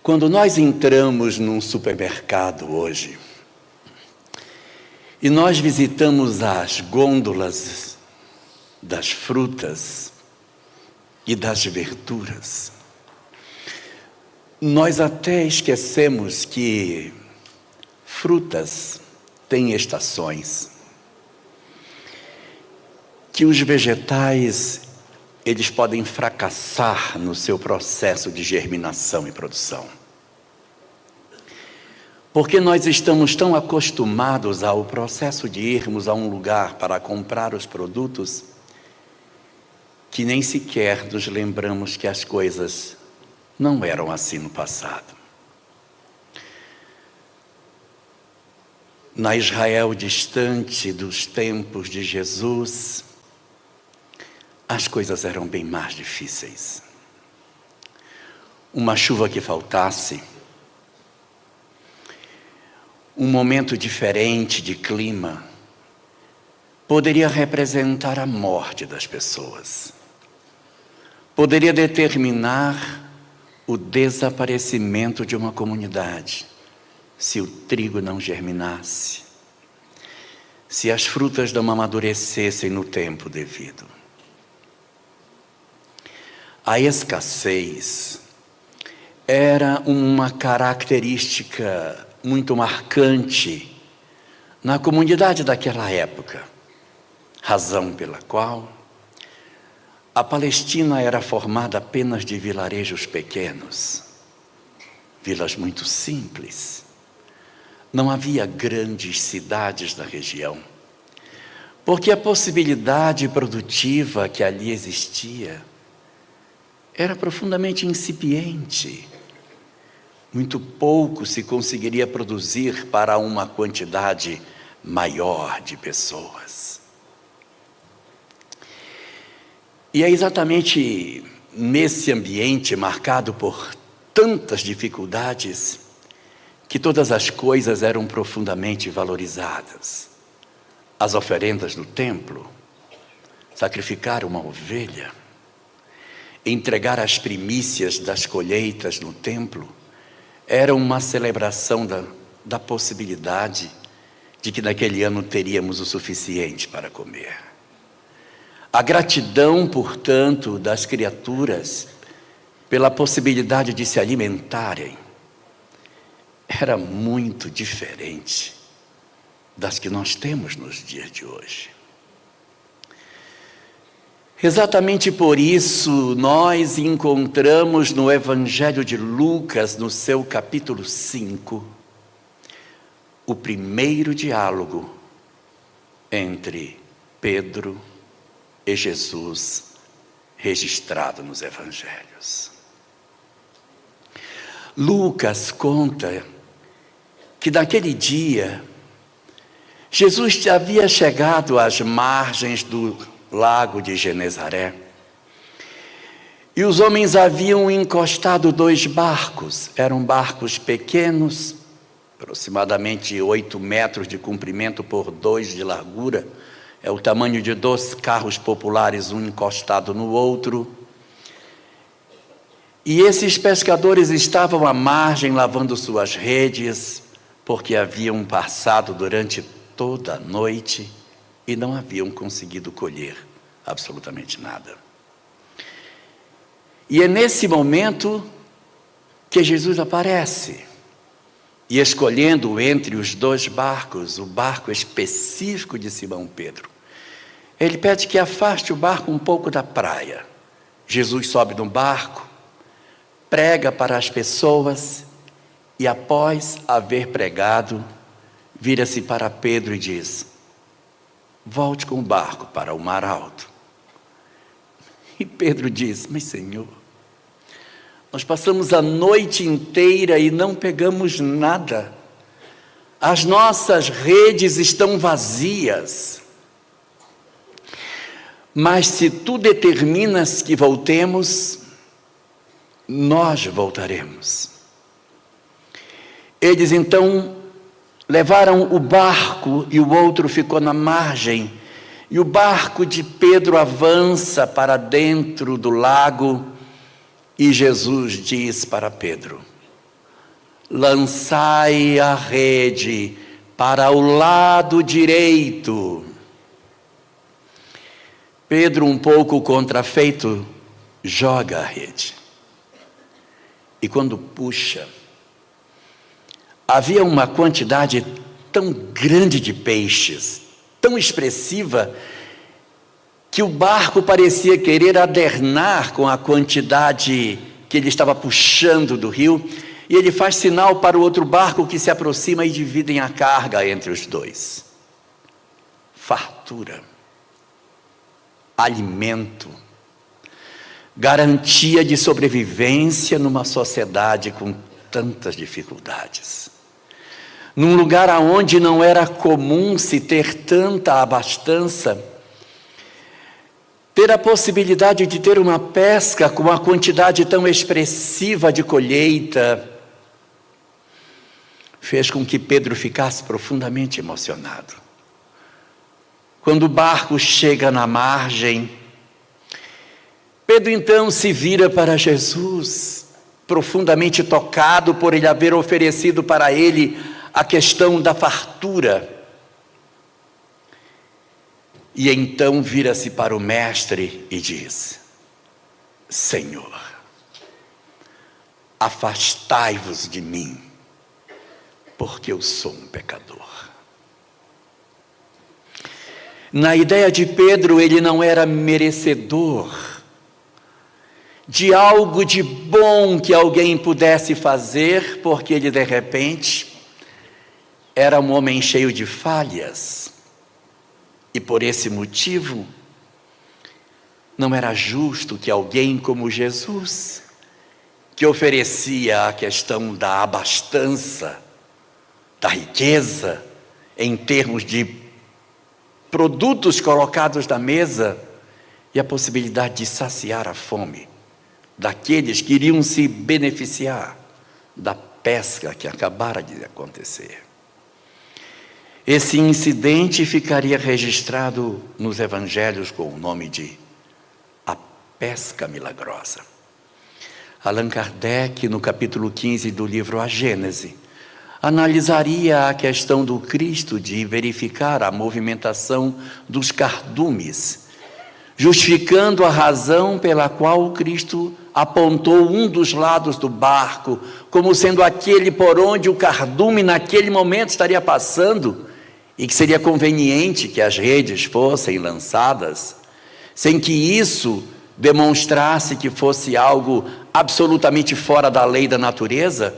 Quando nós entramos num supermercado hoje e nós visitamos as gôndolas das frutas e das verduras, nós até esquecemos que frutas têm estações, que os vegetais eles podem fracassar no seu processo de germinação e produção. Porque nós estamos tão acostumados ao processo de irmos a um lugar para comprar os produtos, que nem sequer nos lembramos que as coisas não eram assim no passado. Na Israel distante dos tempos de Jesus, as coisas eram bem mais difíceis. Uma chuva que faltasse, um momento diferente de clima, poderia representar a morte das pessoas. Poderia determinar o desaparecimento de uma comunidade, se o trigo não germinasse, se as frutas não amadurecessem no tempo devido. A escassez era uma característica muito marcante na comunidade daquela época, razão pela qual a Palestina era formada apenas de vilarejos pequenos, vilas muito simples. Não havia grandes cidades na região, porque a possibilidade produtiva que ali existia era profundamente incipiente. Muito pouco se conseguiria produzir para uma quantidade maior de pessoas. E é exatamente nesse ambiente marcado por tantas dificuldades que todas as coisas eram profundamente valorizadas. As oferendas no templo, sacrificar uma ovelha, entregar as primícias das colheitas no templo, era uma celebração da possibilidade de que naquele ano teríamos o suficiente para comer. A gratidão, portanto, das criaturas pela possibilidade de se alimentarem era muito diferente das que nós temos nos dias de hoje. Exatamente por isso, nós encontramos no Evangelho de Lucas, no seu capítulo 5, o primeiro diálogo entre Pedro e Jesus, registrado nos Evangelhos. Lucas conta que naquele dia, Jesus havia chegado às margens do lago de Genezaré, e os homens haviam encostado 2 barcos, eram barcos pequenos, aproximadamente 8 metros de comprimento por 2 de largura, é o tamanho de 2 carros populares, um encostado no outro, e esses pescadores estavam à margem lavando suas redes, porque haviam passado durante toda a noite e não haviam conseguido colher absolutamente nada. E é nesse momento que Jesus aparece, e escolhendo entre os 2 barcos, o barco específico de Simão Pedro, ele pede que afaste o barco um pouco da praia. Jesus sobe no barco, prega para as pessoas, e após haver pregado, vira-se para Pedro e diz: volte com o barco para o mar alto. E Pedro diz: mas Senhor, nós passamos a noite inteira e não pegamos nada. As nossas redes estão vazias. Mas se tu determinas que voltemos, nós voltaremos. Eles então levaram o barco e o outro ficou na margem. E o barco de Pedro avança para dentro do lago e Jesus diz para Pedro: lançai a rede para o lado direito. Pedro, um pouco contrafeito, joga a rede. E quando puxa, havia uma quantidade tão grande de peixes, tão expressiva, que o barco parecia querer adernar com a quantidade que ele estava puxando do rio, e ele faz sinal para o outro barco que se aproxima e dividem a carga entre os dois. Fartura, alimento, garantia de sobrevivência numa sociedade com tantas dificuldades. Num lugar onde não era comum se ter tanta abastança, ter a possibilidade de ter uma pesca com uma quantidade tão expressiva de colheita, fez com que Pedro ficasse profundamente emocionado. Quando o barco chega na margem, Pedro então se vira para Jesus, profundamente tocado por ele haver oferecido para ele a questão da fartura. E então vira-se para o mestre e diz: Senhor, afastai-vos de mim, porque eu sou um pecador. Na ideia de Pedro, ele não era merecedor de algo de bom que alguém pudesse fazer, porque ele de repente era um homem cheio de falhas, e por esse motivo não era justo que alguém como Jesus, que oferecia a questão da abastança, da riqueza, em termos de produtos colocados na mesa, e a possibilidade de saciar a fome daqueles que iriam se beneficiar da pesca que acabara de acontecer. Esse incidente ficaria registrado nos evangelhos com o nome de a pesca milagrosa. Allan Kardec, no capítulo 15 do livro A Gênese, analisaria a questão do Cristo de verificar a movimentação dos cardumes, justificando a razão pela qual o Cristo apontou um dos lados do barco como sendo aquele por onde o cardume naquele momento estaria passando, e que seria conveniente que as redes fossem lançadas, sem que isso demonstrasse que fosse algo absolutamente fora da lei da natureza,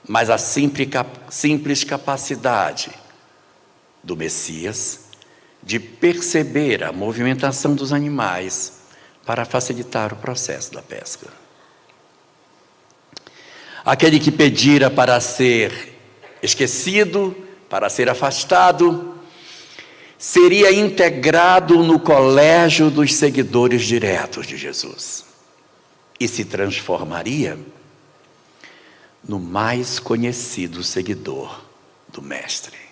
mas a simples capacidade do Messias de perceber a movimentação dos animais para facilitar o processo da pesca. Aquele que pedira para ser esquecido, para ser afastado, seria integrado no colégio dos seguidores diretos de Jesus e se transformaria no mais conhecido seguidor do Mestre.